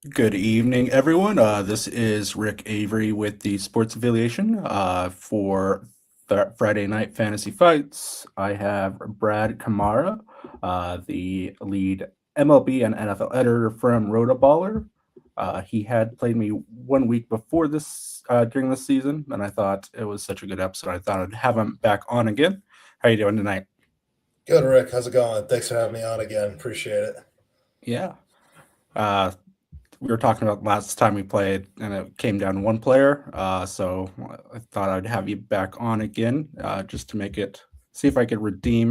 Good evening, everyone. This is Rick Avery with the Sports Affiliation for Friday Night Fantasy Fights. I have Brad Camara, the lead MLB and NFL editor from Rotoballer. He had played me 1 week before this during this season, and I thought it was such a good episode. I thought I'd have him back on again. How you doing tonight? Good, Rick. How's it going? Thanks for having me on again. Appreciate it. Yeah. Uh, we were talking about last time we played, and it came down to one player. So I thought I'd have you back on again, just to see if I could redeem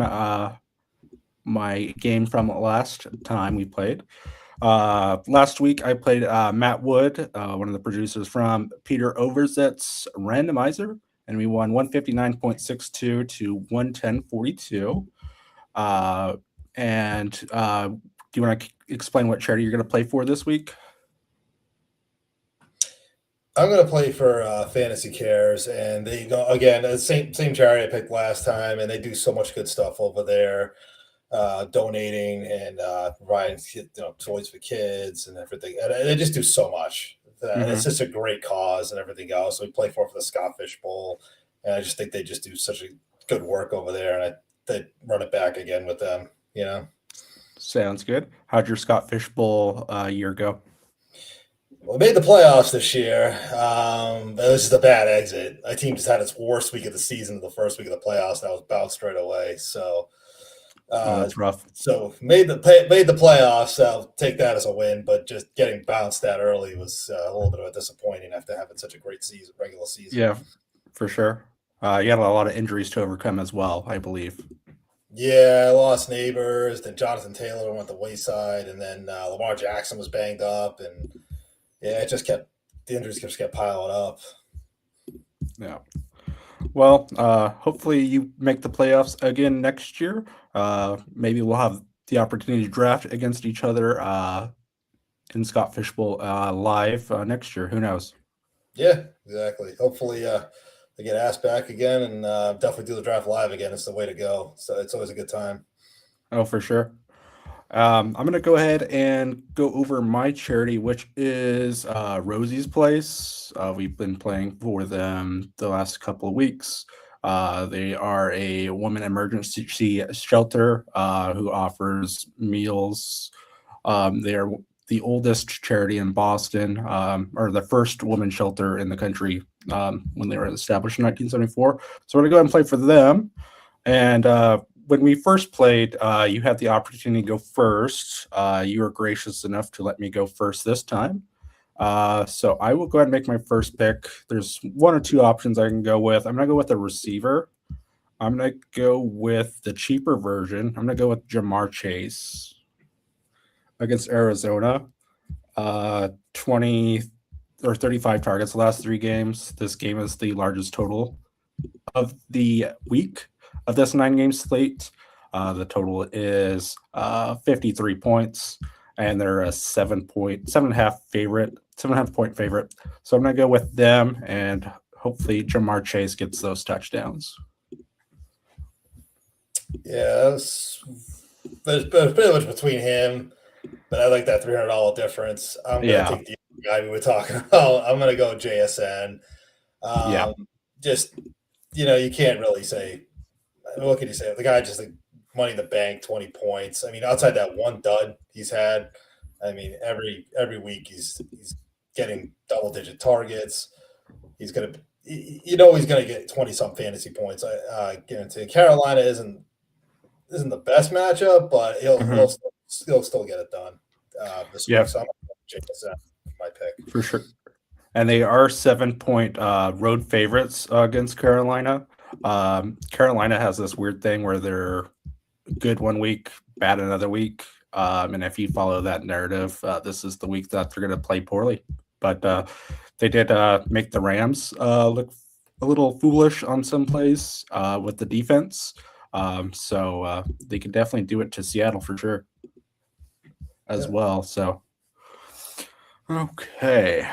my game from last time we played. Last week I played Matt Wood, one of the producers from Peter Overzet's Randomizer, and we won 159.62 to 110.42. Uh, and do you want to explain what charity you're going to play for this week? I'm going to play for Fantasy Cares, and they go again. The same charity I picked last time, and they do so much good stuff over there, donating and providing toys for kids and everything. And they just do so much, and it's Mm-hmm. just a great cause and everything else. So we play for the Scott Fish Bowl, and I just think they just do such a good work over there, and they run it back again with them. You know. Sounds good. How'd your Scott Fish Bowl year go? We made the playoffs this year. It was just a bad exit. My team just had its worst week of the season, the first week of the playoffs, and I was bounced right away. So, Oh, uh, that's rough. made the playoffs. I'll take that as a win. But just getting bounced that early was a little bit of a disappointing after having such a great season, regular season. Yeah, for sure. You had a lot of injuries to overcome as well, I believe. Yeah, I lost neighbors. Then Jonathan Taylor went the wayside, and then Lamar Jackson was banged up, and yeah, the injuries just kept piling up. Yeah. Well, hopefully you make the playoffs again next year. Maybe we'll have the opportunity to draft against each other in Scott Fish Bowl live next year. Who knows? Yeah, exactly. Hopefully, I get asked back again and definitely do the draft live again. It's the way to go. So it's always a good time. Oh, for sure. I'm going to go ahead and go over my charity, which is Rosie's Place. We've been playing for them the last couple of weeks. They are a woman emergency shelter who offers meals. They're the oldest charity in Boston, or the first woman shelter in the country when they were established in 1974. So we're going to go ahead and play for them. And when we first played, you had the opportunity to go first. You were gracious enough to let me go first this time. So I will go ahead and make my first pick. There's one or two options I can go with. I'm going to go with a receiver. I'm going to go with the cheaper version. I'm going to go with Jamar Chase against Arizona. 20 or 35 targets the last three games. This game is the largest total of the week of this 9 game slate. The total is 53 points, and they're a 7.5 point favorite. So I'm gonna go with them, and hopefully Jamar Chase gets those touchdowns. Yeah, there's pretty much between him, but I like that $300 difference. I'm gonna Yeah, take the guy we were talking about. I'm gonna go JSN. yeah. Just you can't really say. What can you say? The guy just like money in the bank, 20 points. I mean, outside that one dud he's had, I mean, every week he's getting double digit targets. He's gonna, he's gonna get 20 some fantasy points. I guarantee. Carolina isn't the best matchup, but Hmm. he'll still get it done this week. Yeah, So I'm gonna check this out. My pick. for sure. And they are 7 point road favorites against Carolina. Carolina has this weird thing where they're good 1 week, bad another week. And if you follow that narrative, this is the week that they're going to play poorly. But they did make the Rams look a little foolish on some plays with the defense. So they could definitely do it to Seattle for sure as Yeah. well. So, okay.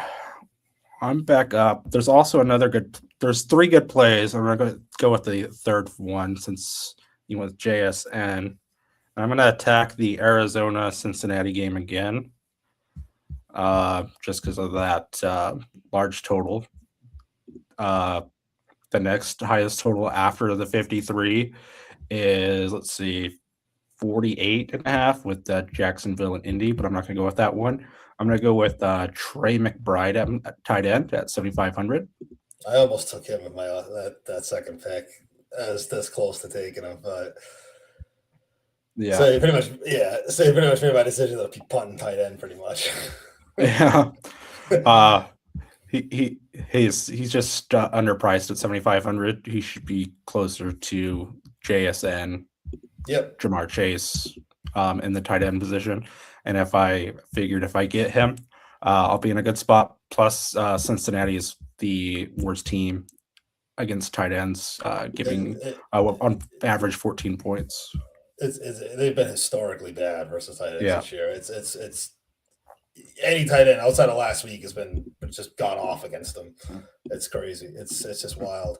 I'm back up. There's also there's three good plays. I'm going to go with the third one since you went with JSN. I'm going to attack the Arizona Cincinnati game again. just because of that large total. The next highest total after the 53 is, let's see, 48.5 with Jacksonville and Indy, but I'm not going to go with that one. I'm going to go with Trey McBride at tight end at 7,500. I almost took him in my that second pick. I was this close to taking him, but Yeah. so you pretty much made my decision to keep punting tight end pretty much. Yeah. He's just underpriced at 7,500. He should be closer to JSN, Yep. Jamar Chase, in the tight end position. And if I get him, I'll be in a good spot. Plus, Cincinnati is the worst team against tight ends, giving on average 14 points. They've been historically bad versus tight ends Yeah. this year. It's any tight end outside of last week has been just gone off against them. It's crazy. It's just wild.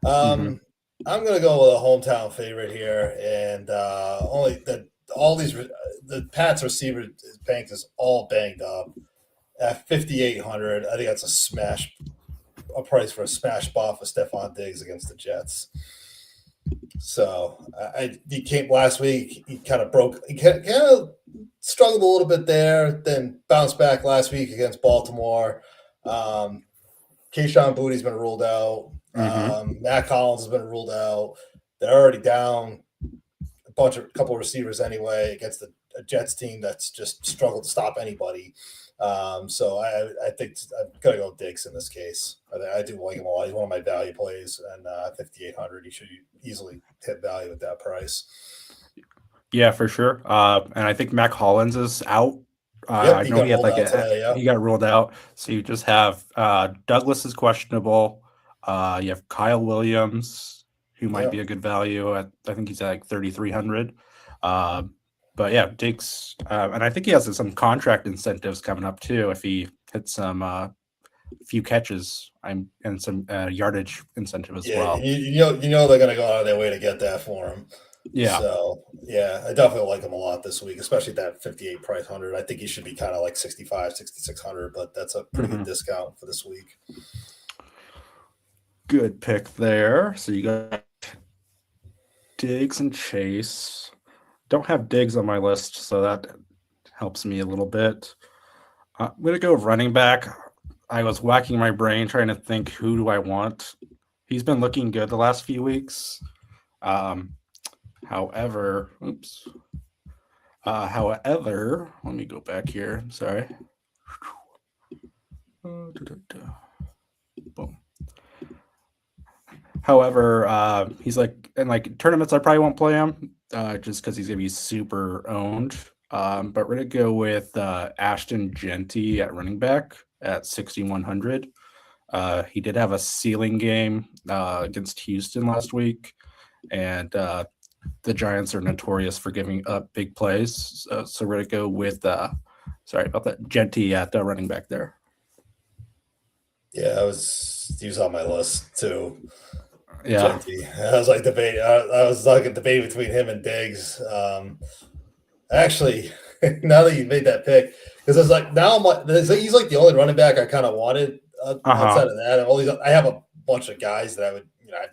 I'm gonna go with a hometown favorite here, and the Pats receiver bank is all banged up at 5,800. I think that's a price for a smash spot for Stephon Diggs against the Jets. So he came last week. He kind of struggled a little bit there, then bounced back last week against Baltimore. Keyshawn Booty's been ruled out. Matt Collins has been ruled out. They're already down a couple of receivers anyway against a Jets team that's just struggled to stop anybody. So I think I'm gonna go Diggs in this case. I do like him a lot. He's one of my value plays, and 5,800. He should easily hit value at that price. Yeah, for sure. And I think Mac Hollins is out. I know he had he got ruled out. So you just have Douglas is questionable. You have Kyle Williams, who might be a good value I think he's at like 3,300. But yeah, Diggs, and I think he has some contract incentives coming up too if he hits some few catches and some yardage incentive as well. You know they're going to go out of their way to get that for him. Yeah. So yeah, I definitely like him a lot this week, especially that 58 price 100. I think he should be kind of like 65, 6,600, but that's a pretty good discount for this week. Good pick there. So you got Diggs and Chase. Don't have Diggs on my list, so that helps me a little bit. I'm going to go running back. I was whacking my brain trying to think who do I want. He's been looking good the last few weeks. However, let me go back here. Sorry. Boom. However, he's like in like tournaments, I probably won't play him just because he's gonna be super owned. But we're gonna go with Ashton Genty at running back at 6,100. He did have a ceiling game against Houston last week, and the Giants are notorious for giving up big plays. So we're gonna go with sorry about that, Genty at running back there. Yeah, he was on my list too. Yeah, Genty. I was like a debate between him and Diggs. Actually, now that you made that pick, because I was like, he's like the only running back I kind of wanted outside of that. I have a bunch of guys that I'd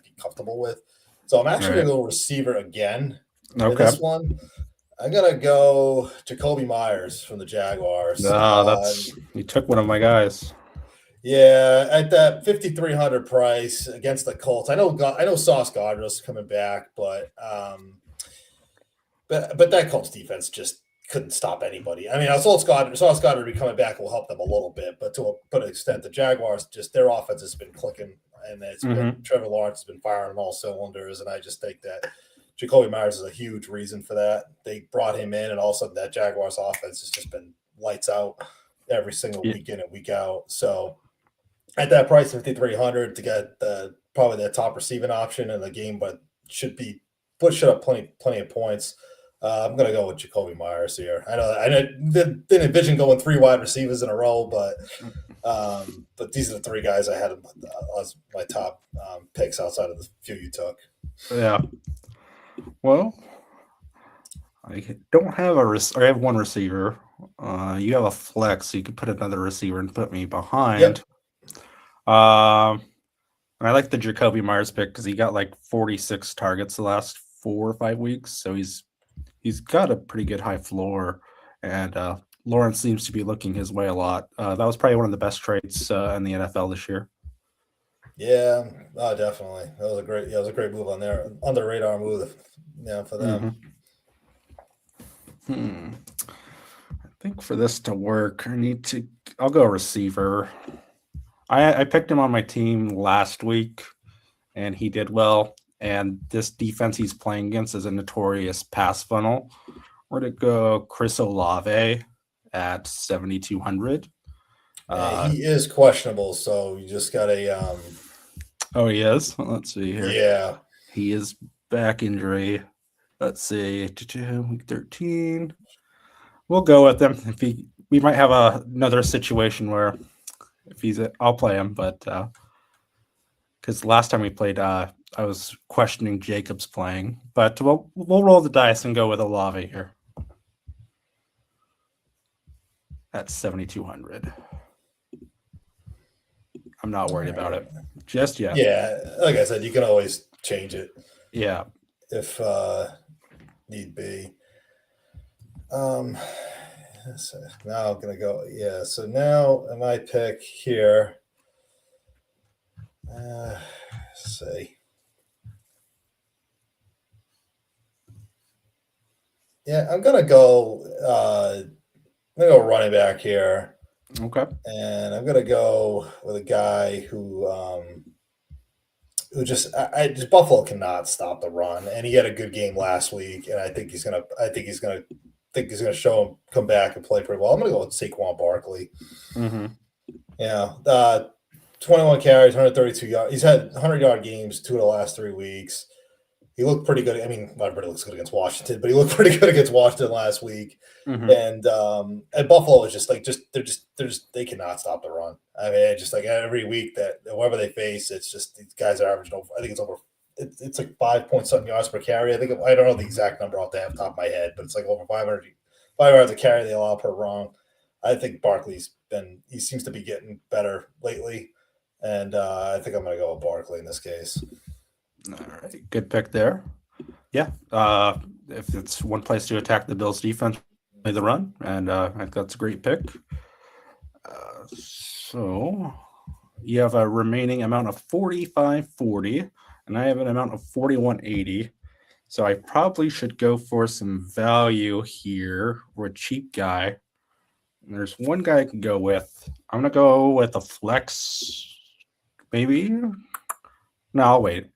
be comfortable with. So I'm actually gonna go receiver again. For this one, I'm gonna go Jacoby Myers from the Jaguars. You took one of my guys. Yeah, at that 5,300 price against the Colts. I know Sauce Gardner's coming back, but that Colts defense just couldn't stop anybody. I mean, Sauce Gardner be coming back will help them a little bit, but to an extent, the Jaguars just their offense has been clicking, and it's been Trevor Lawrence has been firing on all cylinders, and I just think that Jacoby Myers is a huge reason for that. They brought him in, and all of a sudden that Jaguars offense has just been lights out every single week in and week out. So at that price, 5,300 to get probably the top receiving option in the game, but should up plenty of points. I'm going to go with Jacoby Myers here. I didn't envision going 3 wide receivers in a row, but these are the 3 guys I had as my top picks outside of the few you took. Yeah. Well, I don't have I have one receiver. You have a flex, so you could put another receiver and put me behind. Yep. I like the Jacoby Myers pick because he got like 46 targets the last 4 or 5 weeks, so he's got a pretty good high floor, and Lawrence seems to be looking his way a lot. That was probably one of the best trades in the NFL this year. Yeah, definitely. That was a great. Yeah, it was a great move on there, on the radar move. Yeah, for them. I think for this to work, I'll go receiver. I picked him on my team last week, and he did well. And this defense he's playing against is a notorious pass funnel. We're to go Chris Olave at 7,200. He is questionable, so you just got a. Oh, he is. Let's see here. Yeah. He is back injury. Let's see, week 13. We'll go with him. We might have another situation where if I'll play him, but because last time we played, I was questioning Jacobs playing, but we'll roll the dice and go with Olave here at 7,200. I'm not worried about it just yet. Yeah, like I said, you can always change it. Yeah, if need be. So now I'm gonna go. Yeah. So now my pick here. Let's see. Yeah, I'm gonna go. Running back here. Okay. And I'm gonna go with a guy who just Buffalo cannot stop the run, and he had a good game last week, and I think he's gonna show him come back and play pretty well. I'm gonna go with Saquon Barkley. Mm-hmm. Yeah, 21 carries, 132 yards. He's had 100-yard games 2 of the last 3 weeks. He looked pretty good. I mean, everybody looks good against Washington, but he looked pretty good against Washington last week. Mm-hmm. And Buffalo is they cannot stop the run. I mean, just like every week that whoever they face, it's just these guys are averaging over. I think it's like 5 point something yards per carry. I don't know the exact number off the top of my head, but it's like over 500 yards a carry they allow per run. I think he seems to be getting better lately, and I think I'm going to go with Barkley in this case. All right, good pick there. Yeah, if it's one place to attack the Bills' defense, play the run, and I think that's a great pick. So you have a remaining amount of 4,540, and I have an amount of 4,180. So I probably should go for some value here. We're a cheap guy. And there's one guy I can go with. I'm gonna go with a flex, maybe. No, I'll wait.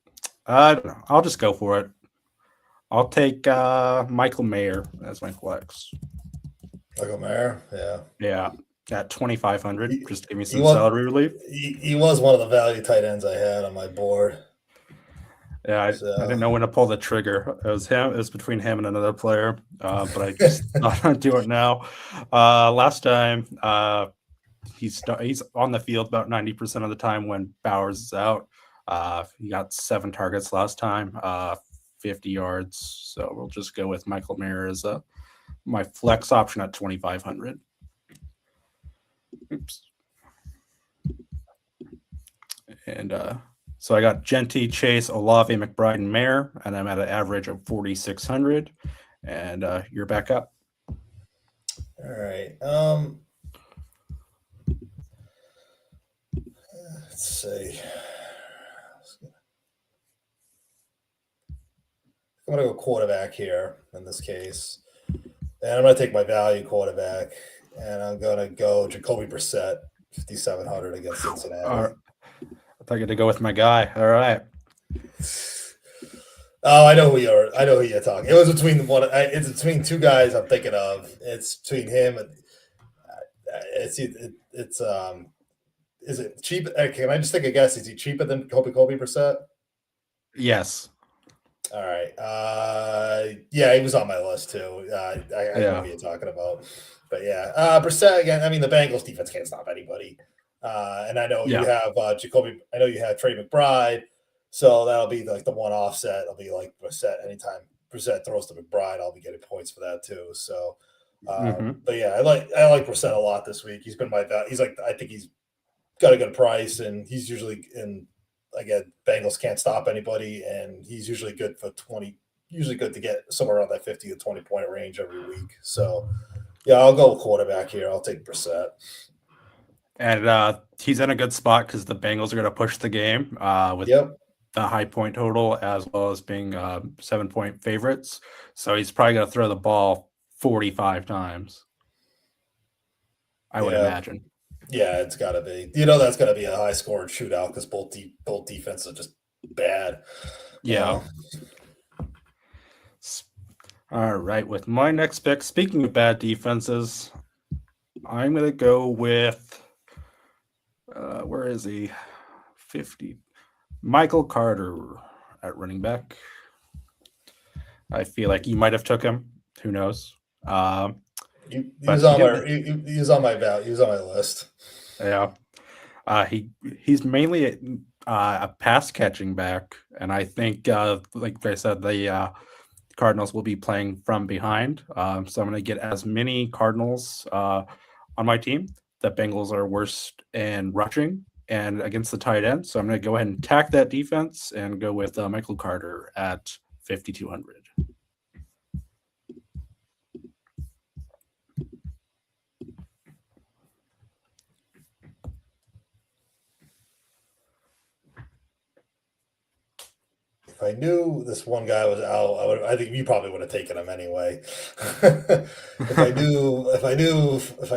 I don't know. I'll just go for it. I'll take Michael Mayer as my flex. Michael Mayer, yeah, at 2,500. Just give me some salary relief. He was one of the value tight ends I had on my board. Yeah, I didn't know when to pull the trigger. It was him. It was between him and another player, but I just thought I'd do it now. Last time, he's on the field about 90% of the time when Bowers is out. He got 7 targets last time, 50 yards. So we'll just go with Michael Mayer as my flex option at 2,500. Oops. And so I got Genty, Chase, Olave, McBride, and Mayer, and I'm at an average of 4,600. And you're back up. All right. Let's see. I'm going to go quarterback here in this case. And I'm going to take my value quarterback, and I'm going to go Jacoby Brissett, 5,700 against Cincinnati. I thought you had to go with my guy. All right. Oh, I know who you're talking. It was between it's between 2 guys I'm thinking of. It's between him and is it cheap? Can I just take a guess? Is he cheaper than Jacoby Brissett? Yes. All right. Yeah, he was on my list too. I know who you're talking about. But yeah, Brissett again. I mean, the Bengals defense can't stop anybody. And I know you have Jacoby. I know you have Trey McBride. So that'll be like the one offset. It'll be like Brissett. Anytime Brissett throws to McBride, I'll be getting points for that too. So Mm-hmm. But yeah, I like Brissett a lot this week. He's been my value. He's like I think he's got a good price, and he's usually in. Again, Bengals can't stop anybody, and he's usually good for 20. Usually good to get somewhere around that 50 to 20 point range every week. So yeah, I'll go with quarterback here. I'll take Brissett. And he's in a good spot because the Bengals are going to push the game with Yep. the high point total as well as being 7-point favorites. So he's probably going to throw the ball 45 times, I would Yeah. imagine. Yeah, it's got to be. You know, that's going to be a high scoring shootout because both defenses are just bad. You Yeah. know. All right. With my next pick, speaking of bad defenses, I'm going to go with where is he? 50. Michael Carter at running back. I feel like you might have took him. Who knows? He But was he on did. my he was on my value. He was on my list. Yeah. He's mainly a pass catching back, and I think, like I said, the Cardinals will be playing from behind. So I'm going to get as many Cardinals on my team. The Bengals are worst in rushing and against the tight end. So I'm going to go ahead and tack that defense and go with Michael Carter at 5,200. If I knew this one guy was out, I think you probably would have taken him anyway. If I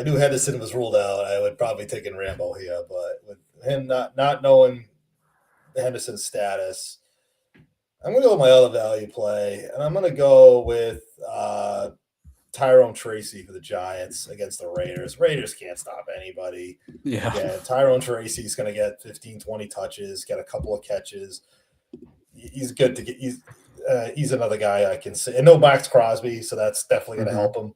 knew Henderson was ruled out, I would probably taken Rambo here. But with him not knowing Henderson's status, I'm gonna go with my other value play, and I'm gonna go with Tyrone Tracy for the Giants against the Raiders. Raiders can't stop anybody. Yeah. Again, Tyrone Tracy's going to get 15, 20 touches, get a couple of catches. He's good to get. He's another guy I can see. And no Max Crosby, so that's definitely going to help him.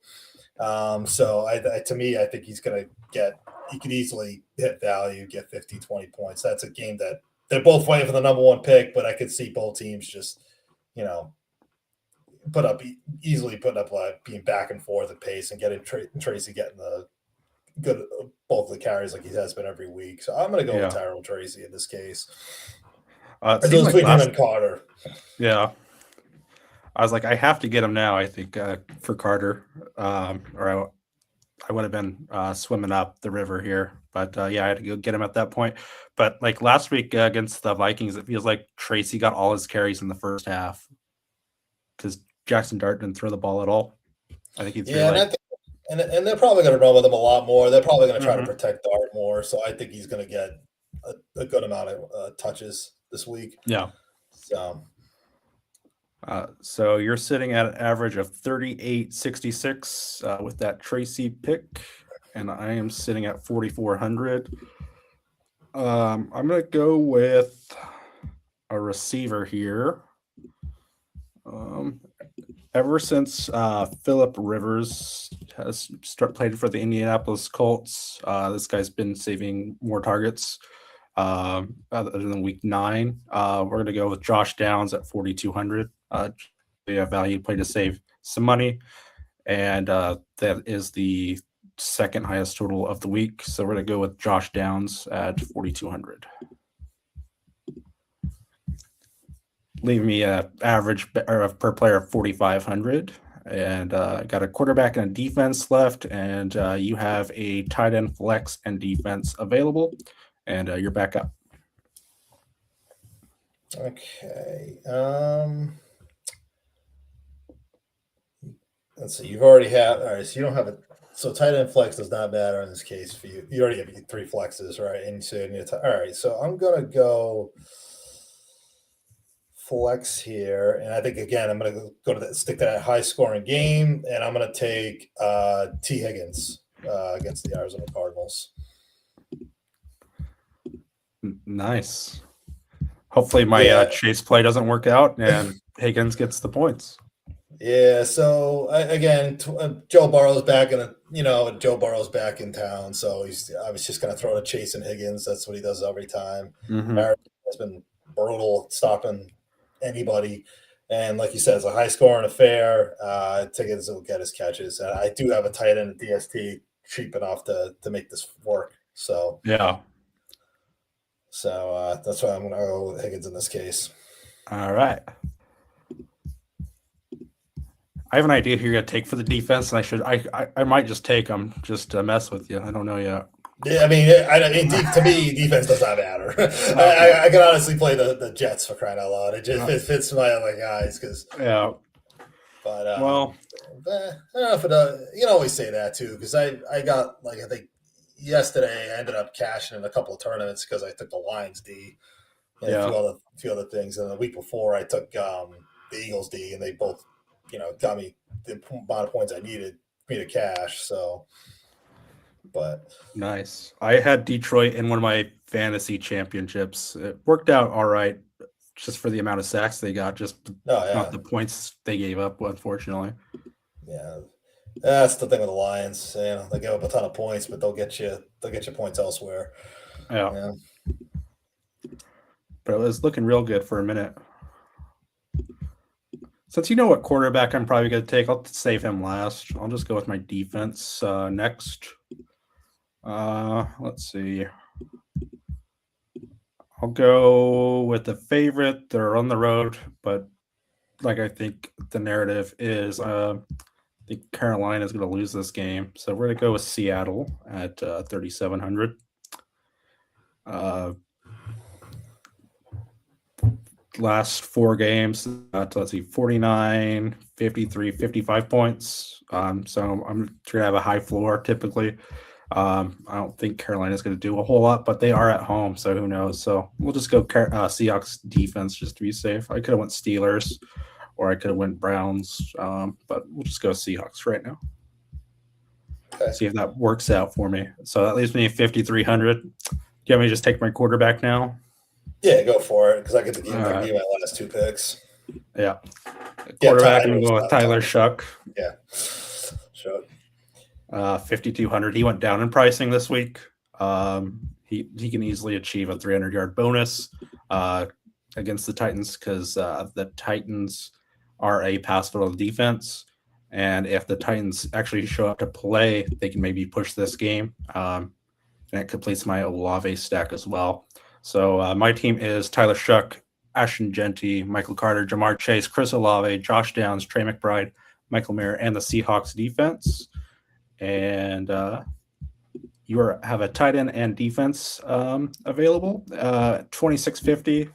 So to me, I think he's going to get. He could easily hit value, get 50, 20 points. That's a game that they're both fighting for the number one pick, but I could see both teams just, you know, easily putting up being back and forth at pace and getting Tracy getting the good both the carries like he has been every week. So I'm going to go with Tyrone Tracy in this case. It It seemed was like between him and Carter. Yeah. I was like, I have to get him now, I think, for Carter. Or I would have been swimming up the river here. But yeah, I had to go get him at that point. But like last week against the Vikings, it feels like Tracy got all his carries in the first half because Jackson Dart didn't throw the ball at all. I think he threw and they're probably going to run with him a lot more. They're probably going to try to Mhm. protect Dart more. So I think he's going to get a good amount of touches this week. Yeah. So you're sitting at an average of 38.66 with that Tracy pick, and I am sitting at 4,400. I'm gonna go with a receiver here. Ever since Philip Rivers has played for the Indianapolis Colts, this guy's been saving more targets. Other than week 9, we're going to go with Josh Downs at 4,200. A value play to save some money, and that is the second highest total of the week. So we're going to go with Josh Downs at 4,200. Leave me a average per player of 4,500. And got a quarterback and a defense left, and you have a tight end flex and defense available, and you're back up. Okay. Let's see. You've already had. All right. So you don't have a. So tight end flex does not matter in this case for you. You already have 3 flexes, right? And so you need all right. So I'm gonna go flex here, and I think again I'm gonna go to stick to that high scoring game, and I'm gonna take T Higgins against the Arizona Cardinals. Nice. Hopefully my chase play doesn't work out and Higgins gets the points. Yeah. So again, Joe Burrow's back Joe Burrow's back in town, so I was just going to throw to Chase and Higgins. That's what he does every time. Mm-hmm. Arizona has been brutal stopping anybody. And like you said, it's a high scoring affair. Tickets will get his catches. And I do have a tight end at DST cheap enough to make this work. So Yeah. that's why I'm going to go with Higgins in this case. All right. I have an idea who you're gonna take for the defense, and I might just take them just to mess with you. I don't know yet. Yeah, to me, defense does not matter. Okay. I can honestly play the Jets for crying out loud. It fits my other guys because. Yeah. But Well, I don't know if it. You can always say that too because I got like I think yesterday I ended up cashing in a couple of tournaments because I took the Lions D and yeah. a few other things. And the week before I took the Eagles D, and they both got me the amount of points I needed for me to cash. So. But Nice. I had Detroit in one of my fantasy championships. It worked out all right, just for the amount of sacks they got, just not the points they gave up, unfortunately. Yeah, that's the thing with the Lions. They give up a ton of points, but they'll get you points elsewhere. Yeah. But it was looking real good for a minute. Since you know what quarterback I'm probably going to take, I'll save him last. I'll just go with my defense next. Let's see. I'll go with the favorite. They're on the road, but like I think the narrative is, I think Carolina is going to lose this game, so we're going to go with Seattle at 3,700. Last 4 games, let's see, 49, 53, 55 points. So I'm going to have a high floor typically. I don't think Carolina is going to do a whole lot, but they are at home, so who knows? So we'll just go Seahawks defense just to be safe. I could have went Steelers, or I could have went Browns, but we'll just go Seahawks right now. Okay. See if that works out for me. So that leaves me 5,300. Do you want me to just take my quarterback now? Yeah, go for it because I get to give my last 2 picks. Yeah. Quarterback, I'm going to go with Tyler Shough. Yeah. Sure. 5,200. He went down in pricing this week. He can easily achieve a 300-yard bonus against the Titans because the Titans are a pass-total defense, and if the Titans actually show up to play, they can maybe push this game. And it completes my Olave stack as well. So my team is Tyler Shough, Ashton Genty, Michael Carter, Jamar Chase, Chris Olave, Josh Downs, Trey McBride, Michael Mayer, and the Seahawks defense. And you have a tight end and defense available. 2,650.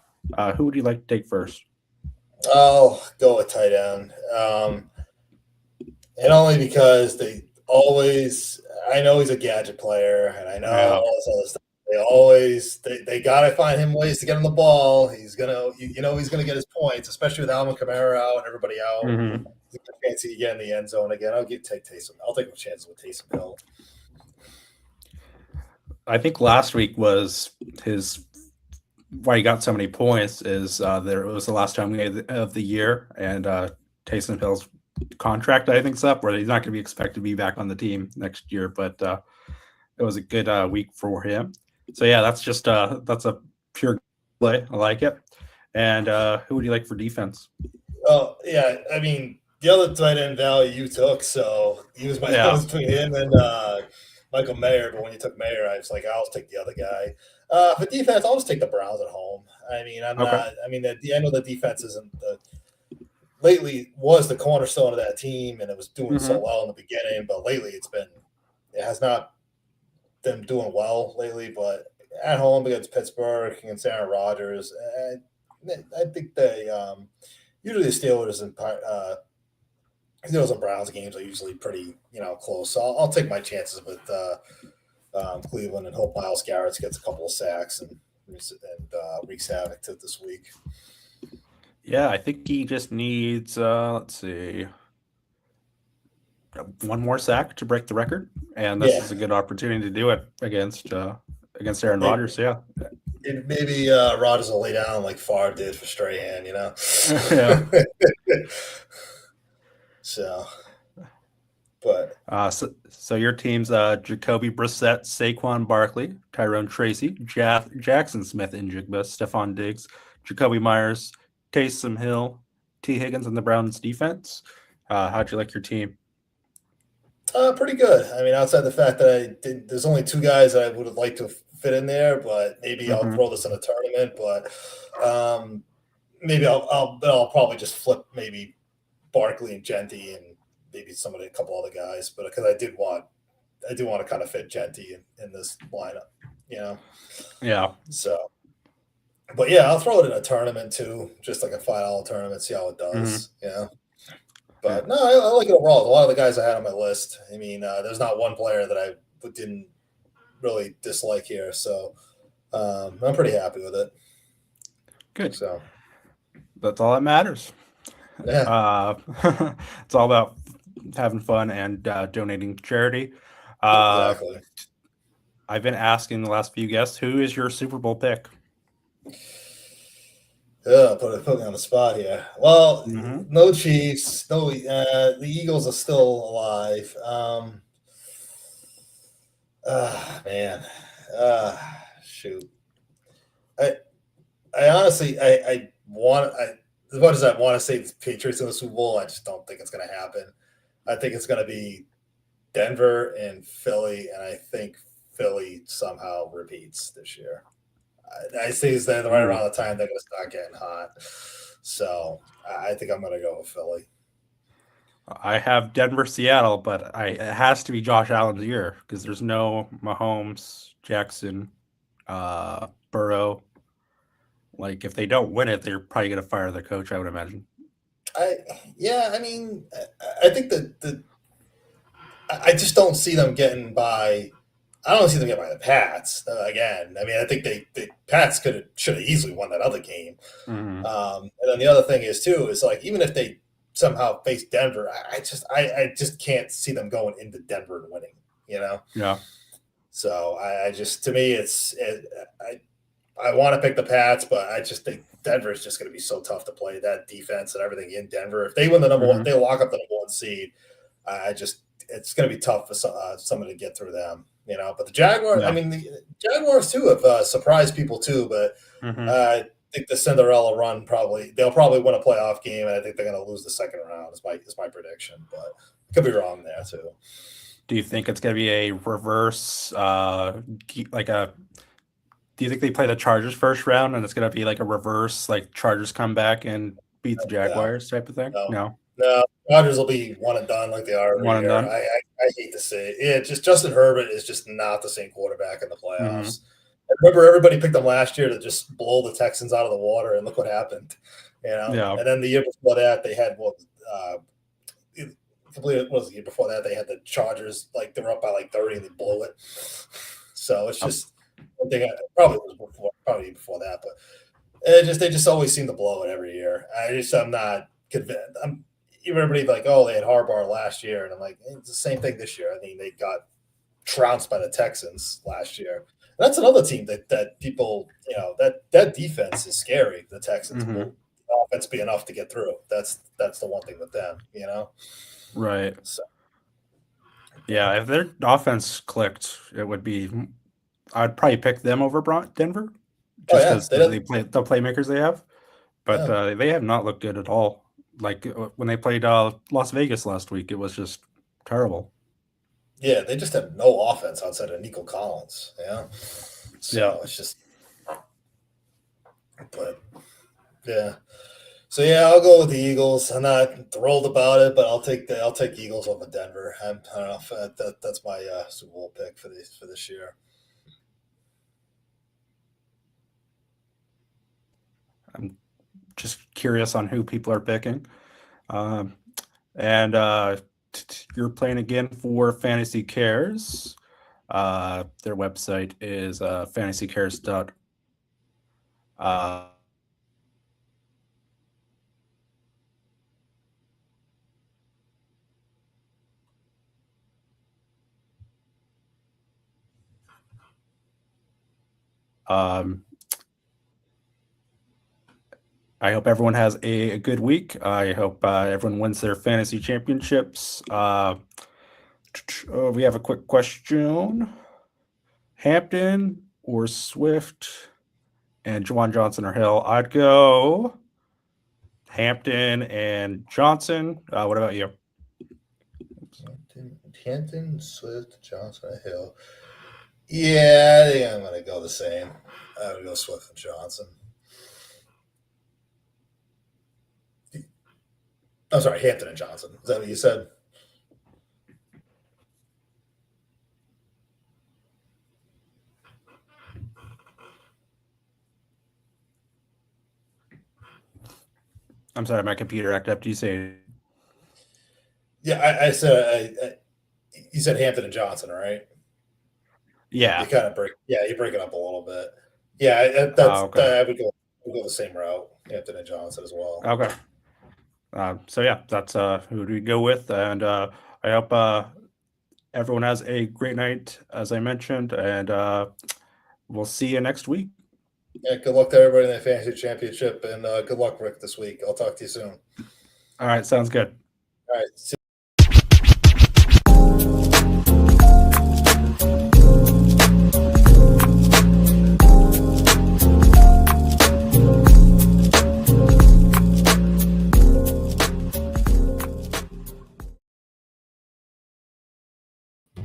Who would you like to take first? I'll go with tight end. And only because I know he's a gadget player, and I know all this other stuff. They gotta find him ways to get him the ball. He's gonna he's gonna get his points, especially with Alvin Camara out and everybody out. Mm-hmm. He's gonna fancy to get in the end zone again. I'll take Taysom. I'll take my chances with Taysom Hill. I think last week was why he got so many points is it was the last time of the year, and Taysom Hill's contract I think's up, where he's not going to be expected to be back on the team next year. But it was a good week for him. So yeah, that's a pure play. I like it. And who would you like for defense? Oh yeah, I mean the other tight end value you took, so he was I was between him and Michael Mayer. But when you took Mayer, I was like, I'll take the other guy. For defense, I'll just take the Browns at home. I mean, I know the defense isn't lately was the cornerstone of that team, and it was doing so well in the beginning. But lately, it has not been doing well lately. But at home against Pittsburgh, against Aaron Rodgers, I think they usually the Steelers and Browns games are usually pretty close. So I'll take my chances with Cleveland and hope Myles Garrett gets a couple of sacks and wreaks havoc to this week. Yeah, I think he just needs let's see, one more sack to break the record, and this is a good opportunity to do it against Aaron Rodgers. Yeah. And maybe Rodgers will lay down like Favre did for Strahan, Yeah. So, but so your team's Jacoby Brissett, Saquon Barkley, Tyrone Tracy, Jackson Smith, Njigba, Stephon Diggs, Jacoby Myers, Taysom Hill, T. Higgins and the Browns defense. How'd you like your team? Pretty good. I mean, outside the fact that there's only two guys that I would have liked to fit in there, but maybe I'll Mm-hmm. throw this in a tournament. But maybe I'll probably just flip maybe Barkley and Genty and maybe a couple other guys. But because I do want to kind of fit Genty in this lineup, you know. Yeah. So, but yeah, I'll throw it in a tournament too, just like a $5 tournament, see how it does. Mm-hmm. Yeah. Yeah. But no, I like it overall. A lot of the guys I had on my list. I mean, there's not one player that I didn't really dislike here, so I'm pretty happy with it. Good. So That's all that matters. yeah, It's all about having fun and donating to charity. Uh, exactly. I've been asking the last few guests, who is your Super Bowl pick? Yeah, put me on the spot here. Well, Mm-hmm. no Chiefs, no. The Eagles are still alive. Man, shoot. I I honestly I want I as much as I want to say the Patriots in the Super Bowl, I just don't think it's going to happen. I think it's going to be Denver and Philly, and I think Philly somehow repeats this year. I see it's right Ooh. around the time they're going to start getting hot. So I think I'm going to go with Philly. I have Denver, Seattle, but it has to be Josh Allen's year because there's no Mahomes, Jackson, Burrow. Like if they don't win it, they're probably going to fire the coach. I would imagine. I mean, I think that I just don't see them getting by. I don't see them getting by the Pats again. I mean, I think the Pats should have easily won that other game. Mm-hmm. And then the other thing is too is like even if they somehow face Denver, I just can't see them going into Denver and winning. You know. Yeah. So I just to me I want to pick the Pats, but I just think Denver is just going to be so tough to play. That defense and everything in Denver. If they win the number one, Mm-hmm. they lock up the number one seed. It's going to be tough for someone to get through them. You know, but the Jaguars. Yeah. I mean, the Jaguars too have surprised people too. But Mm-hmm. I think the Cinderella run they'll probably win a playoff game, and I think they're going to lose the second round. Is my prediction, but I could be wrong there too. Do you think it's going to be a reverse, like a? Do you think they play the Chargers first round and it's going to be like a reverse, like Chargers come back and beat the Jaguars type of thing? No, No, Rodgers will be one and done like they are every one and year. done. I hate to say it. Yeah, just Justin Herbert is just not the same quarterback in the Mm-hmm. playoffs. I remember everybody picked him last year to just blow the Texans out of the water, and look what happened. You know, Yeah. and then the year before that they had I believe it was the year before that they had the Chargers like they were up by like 30 and they blew it. So it's just one thing. Probably before that, but they just always seem to blow it every year. I'm not convinced. Everybody like, oh, they had Harbaugh last year, and I'm like, it's the same thing this year. I mean, they got trounced by the Texans last year. And that's another team that people, you know, that defense is scary. The Texans Mm-hmm. will offense be enough to get through. That's the one thing with them, you know. Right. So Yeah, if their offense clicked, it would be. I'd probably pick them over Denver, just because they play the playmakers they have. But they have not looked good at all. Like when they played Las Vegas last week, it was just terrible. Yeah, they just have no offense outside of Nico Collins. Yeah, so it's just. But yeah. So yeah, I'll go with the Eagles. I'm not thrilled about it, but I'll take Eagles over Denver. I don't know if that's my Super Bowl pick for this year. I'm just curious on who people are picking, and you're playing again for Fantasy Cares. Their website is fantasycares. I hope everyone has a good week. I hope everyone wins their fantasy championships. We have a quick question. Hampton or Swift and Juwan Johnson or Hill? I'd go Hampton and Johnson. What about you? Hampton, Swift, Johnson, Hill. Yeah, I think I'm going to go the same. I would go Swift and Johnson. I'm sorry, Hampton and Johnson. Is that what you said? I'm sorry, my computer acted up. Do you say? Yeah, I said you said Hampton and Johnson, right? Yeah. You kind of break. Yeah, you break it up a little bit. Yeah, Okay. I would go the same route, Hampton and Johnson as well. Okay. So yeah, that's who do we go with, and I hope everyone has a great night, as I mentioned, and we'll see you next week. Yeah, good luck to everybody in the fantasy championship, and good luck, Rick, this week. I'll talk to you soon. All right, sounds good. All right. See